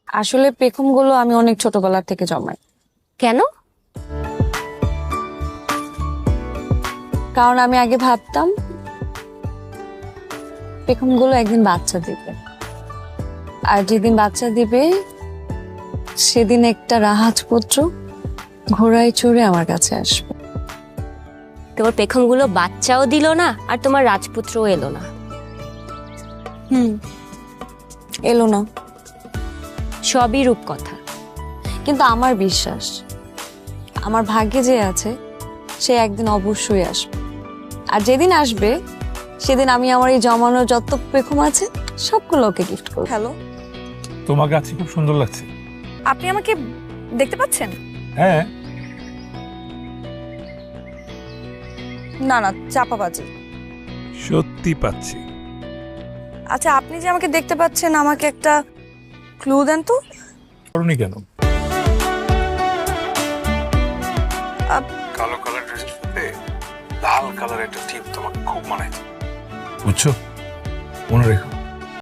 আসলে পেখমগুলো আমি অনেক ছোটবেলা থেকে জমাই। কেন? কারণ আমি আগে ভাবতাম পেখমগুলো একদিন বাচ্চা দিবে, আর যেদিন বাচ্চা দিবে সেদিন একটা রাজপুত্র ঘোড়ায় চড়ে আমার কাছে আসবে। তোমার পেখমগুলো বাচ্চাও দিল না, আর তোমার রাজপুত্রও এলো না। এলো না, সবই রূপকথা। কিন্তু আমার বিশ্বাস আমার ভাগ্যে যে আছে সে একদিন অবশ্যই আসবে। আর যেদিন আসবে সেদিন আমি আমার এই জমানো যত পেখম আছে সবগুলো ওকে গিফট করব। হ্যালো, তোমাকে আজকে খুব সুন্দর লাগছে। আপনি আমাকে দেখতে পাচ্ছেন? হ্যাঁ, না না, চাপাবাজি। সত্যি পাচ্ছি। আচ্ছা, আপনি যে আমাকে দেখতে পাচ্ছেন, আমাকে একটা ক্লু দেন তো। করনি কেন? আপ- কালো কালার ড্রেসের সাথে লাল কালার একটা টিপ তোমাকে খুব মানায়, বুঝছো? মনে রেখো।